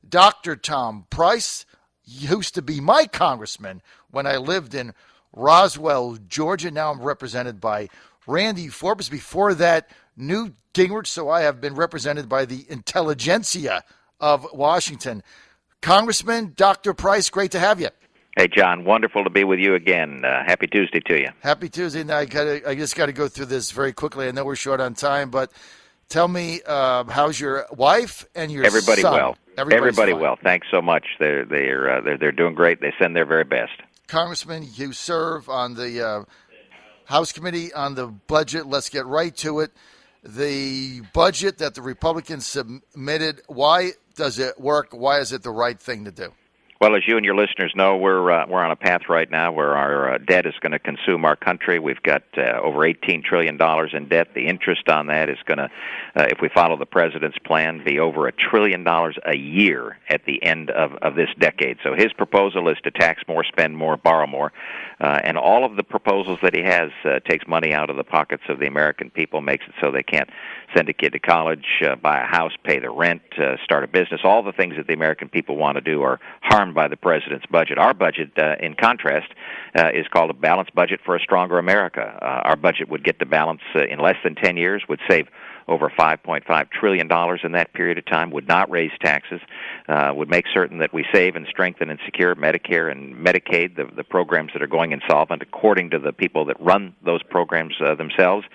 Dr. Tom Price used to be my congressman when I lived in Roswell, Georgia. Now I'm represented by Randy Forbes. Before that, Newt Gingrich. So I have been represented by the intelligentsia of Washington. Congressman Dr. Price, great to have you. Hey, John, wonderful to be with you again. Happy Tuesday to you. Happy Tuesday. Now, I just got to go through this very quickly. I know we're short on time, but tell me, how's your wife and your Everybody son? Well. Everybody well. Thanks so much. They're doing great. They send their very best. Congressman, you serve on the House Committee on the budget. Let's get right to it. The budget that the Republicans submitted, why does it work? Why is it the right thing to do? Well, as you and your listeners know, we're on a path right now where our debt is going to consume our country. We've got over $18 trillion in debt. The interest on that is going to, if we follow the president's plan, be over $1 trillion a year at the end of this decade. So his proposal is to tax more, spend more, borrow more. And all of the proposals that he has takes money out of the pockets of the American people, makes it so they can't send a kid to college, buy a house, pay the rent, start a business. All the things that the American people want to do are harmed by the president's budget. Our budget, in contrast, is called a balanced budget for a stronger America. Our budget would get to balance in less than 10 years, would save over $5.5 trillion in that period of time, would not raise taxes, would make certain that we save and strengthen and secure Medicare and Medicaid, the programs that are going insolvent according to the people that run those programs themselves.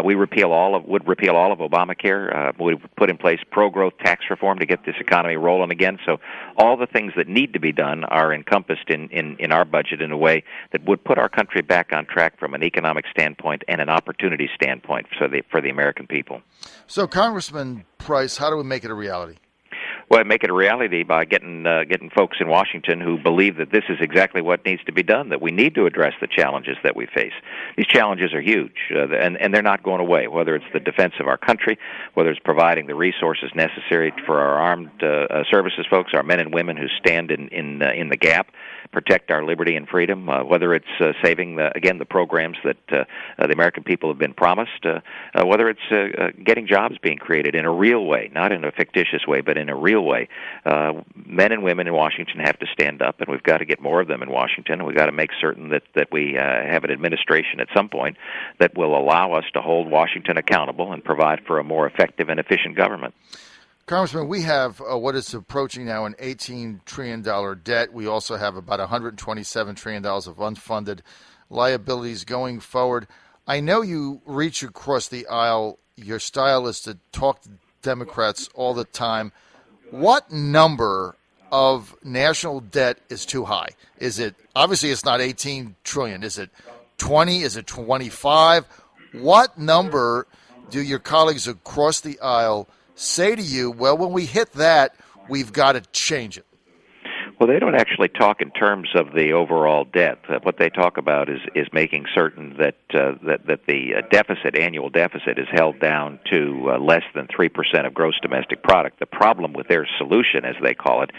We would repeal all of Obamacare. We would put in place pro-growth tax reform to get this economy rolling again. So all the things that need to be done are encompassed in our budget in a way that would put our country back on track from an economic standpoint and an opportunity standpoint for the American people. So, Congressman Price, how do we make it a reality? Well, make it a reality by getting folks in Washington who believe that this is exactly what needs to be done, that we need to address the challenges that we face. These challenges are huge, and they're not going away, whether it's the defense of our country, whether it's providing the resources necessary for our armed services folks, our men and women who stand in the gap, protect our liberty and freedom, whether it's saving, the programs that the American people have been promised, whether it's getting jobs being created in a real way, not in a fictitious way, but in a real way. Men and women in Washington have to stand up, and we've got to get more of them in Washington, and we've got to make certain that we have an administration at some point that will allow us to hold Washington accountable and provide for a more effective and efficient government. Congressman, we have what is approaching now an $18 trillion debt. We also have about $127 trillion of unfunded liabilities going forward. I know you reach across the aisle. Your style is to talk to Democrats all the time. What number of national debt is too high? Is it, obviously it's not 18 trillion. Is it 20? Is it 25? What number do your colleagues across the aisle say to you, well, when we hit that, we've got to change it? Well, they don't actually talk in terms of the overall debt. What they talk about is making certain that the annual deficit is held down to less than 3% of gross domestic product. The problem with their solution, as they call it,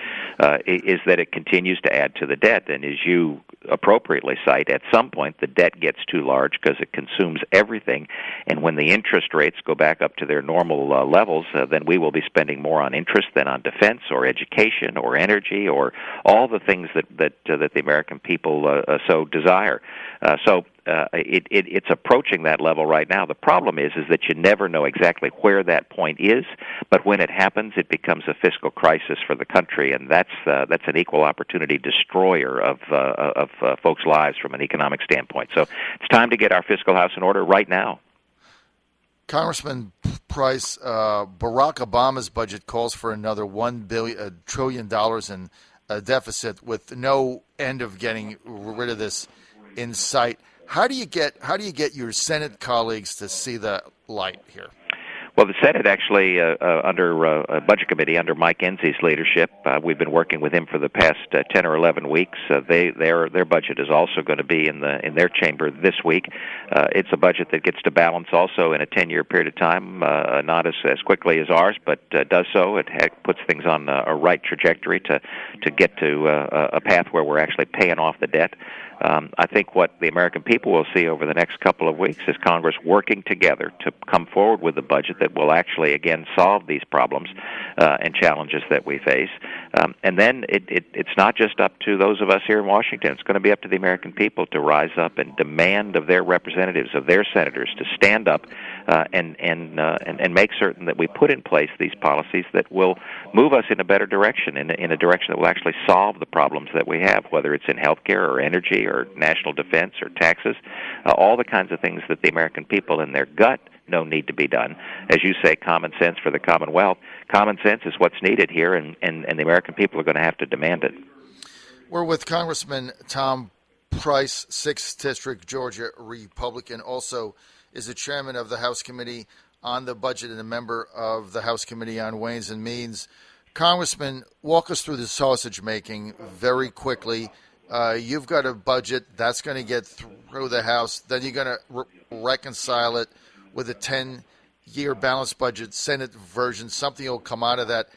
is that it continues to add to the debt. And as you appropriately cite, at some point the debt gets too large because it consumes everything. And when the interest rates go back up to their normal levels, then we will be spending more on interest than on defense or education or energy or all the things that the American people so desire. It's approaching that level right now. The problem is that you never know exactly where that point is, but when it happens, it becomes a fiscal crisis for the country, and that's an equal opportunity destroyer of folks' lives from an economic standpoint. So it's time to get our fiscal house in order right now. Congressman Price, Barack Obama's budget calls for another $1 trillion in a deficit with no end of getting rid of this in sight. How do you get your Senate colleagues to see the light here? Well, the Senate actually, under a budget committee under Mike Enzie's leadership, we've been working with him for the past 10 or 11 weeks. Their budget is also going to be in their chamber this week. It's a budget that gets to balance also in a 10-year period of time, not as quickly as ours, but does so. It puts things on a right trajectory to get to a path where we're actually paying off the debt. I think what the American people will see over the next couple of weeks is Congress working together to come forward with a budget that will actually, again, solve these problems and challenges that we face. And then it's not just up to those of us here in Washington. It's going to be up to the American people to rise up and demand of their representatives, of their senators, to stand up and make certain that we put in place these policies that will move us in a better direction, in a direction that will actually solve the problems that we have, whether it's in healthcare or energy or national defense or taxes, all the kinds of things that the American people in their gut know need to be done. As you say, common sense for the Commonwealth. Common sense is what's needed here, and the American people are going to have to demand it. We're with Congressman Tom Price, 6th District, Georgia Republican, also is the chairman of the House Committee on the Budget and a member of the House Committee on Ways and Means. Congressman, walk us through the sausage making very quickly. You've got a budget that's going to get through the House. Then you're going to reconcile it with a 10-year balanced budget, Senate version. Something will come out of that.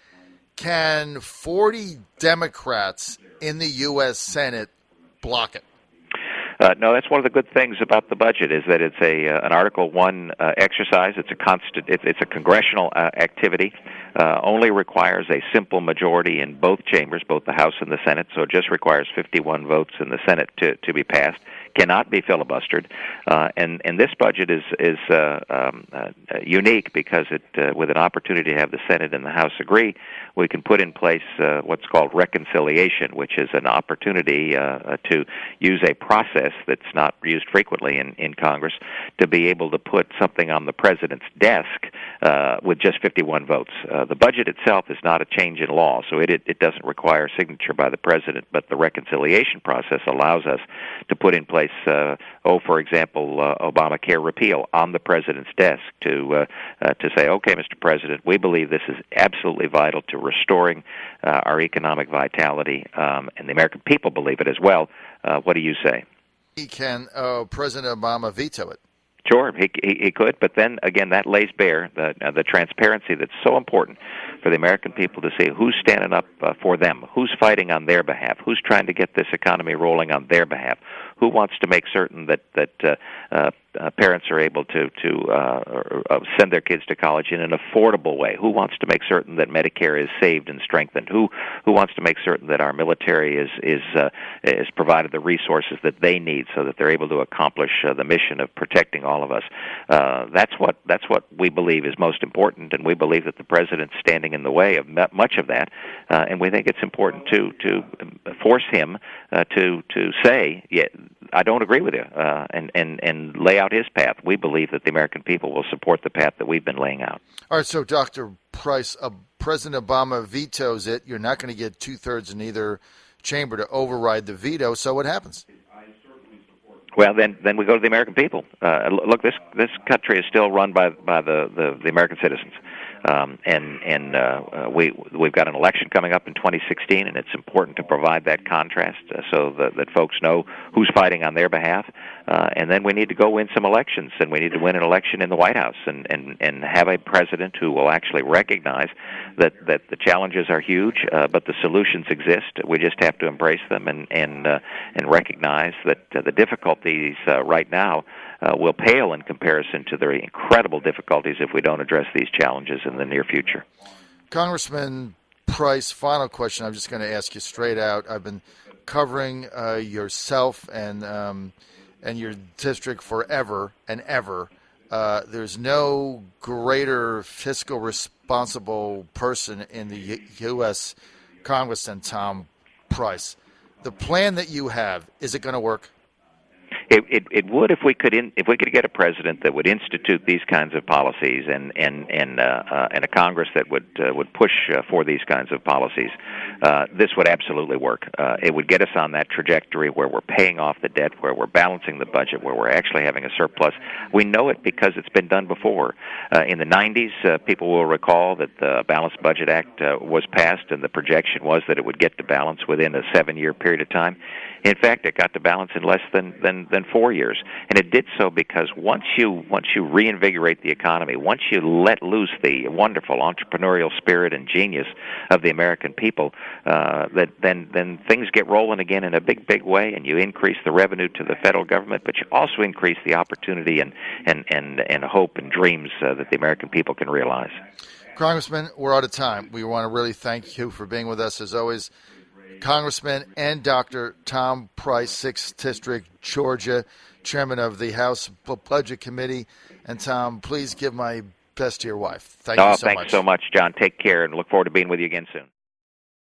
Can 40 Democrats in the U.S. Senate block it? No, that's one of the good things about the budget is that it's an Article 1 exercise. It's a congressional activity. Only requires a simple majority in both chambers, both the House and the Senate. So it just requires 51 votes in the Senate to be passed. Cannot be filibustered, and this budget is unique because with an opportunity to have the Senate and the House agree, we can put in place what's called reconciliation, which is an opportunity to use a process that's not used frequently in Congress to be able to put something on the president's desk with just 51 votes. The budget itself is not a change in law, so it doesn't require signature by the president, but the reconciliation process allows us to put in place for example, Obamacare repeal on the president's desk to say, okay, Mr. President, we believe this is absolutely vital to restoring our economic vitality, and the American people believe it as well. What do you say? Can President Obama veto it? Sure, he could, but then again, that lays bare the transparency that's so important for the American people to see who's standing up for them, who's fighting on their behalf, who's trying to get this economy rolling on their behalf, who wants to make certain that parents are able to send their kids to college in an affordable way, who wants to make certain that Medicare is saved and strengthened, who wants to make certain that our military is provided the resources that they need so that they're able to accomplish the mission of protecting all of us. That's what we believe is most important, and we believe that the president's standing in the way of much of that, and we think it's important to force him to say, yeah, I don't agree with you, and lay out his path. We believe that the American people will support the path that we've been laying out. All right, so Dr. Price, President Obama vetoes it. You're not going to get two-thirds in either chamber to override the veto, so what happens? Well, then we go to the American people. Look, this country is still run by the American citizens. We've got an election coming up in 2016, and it's important to provide that contrast so that folks know who's fighting on their behalf. And then we need to go win some elections, and we need to win an election in the White House and have a president who will actually recognize that the challenges are huge, but the solutions exist. We just have to embrace them and recognize that the difficulties right now will pale in comparison to the incredible difficulties if we don't address these challenges in the near future. Congressman Price, final question I'm just going to ask you straight out. I've been covering yourself and your district forever and ever. There's no greater fiscal responsible person in the U.S. Congress than Tom Price. The plan that you have, is it going to work? It would if we could get a president that would institute these kinds of policies and a Congress that would push for these kinds of policies. This would absolutely work. It would get us on that trajectory where we're paying off the debt, where we're balancing the budget, where we're actually having a surplus. We know it because it's been done before. In the 90s, people will recall that the Balanced Budget Act was passed, and the projection was that it would get to balance within a 7-year period of time. In fact, it got to balance in less than 4 years, and it did so because once you reinvigorate the economy, once you let loose the wonderful entrepreneurial spirit and genius of the American people, then things get rolling again in a big way, and you increase the revenue to the federal government, but you also increase the opportunity and hope and dreams that the American people can realize. Congressman, we're out of time. We want to really thank you for being with us as always. Congressman and Dr. Tom Price, 6th District, Georgia, Chairman of the House Budget Committee. And Tom, please give my best to your wife. Thank you so much. Thanks so much, John. Take care and look forward to being with you again soon.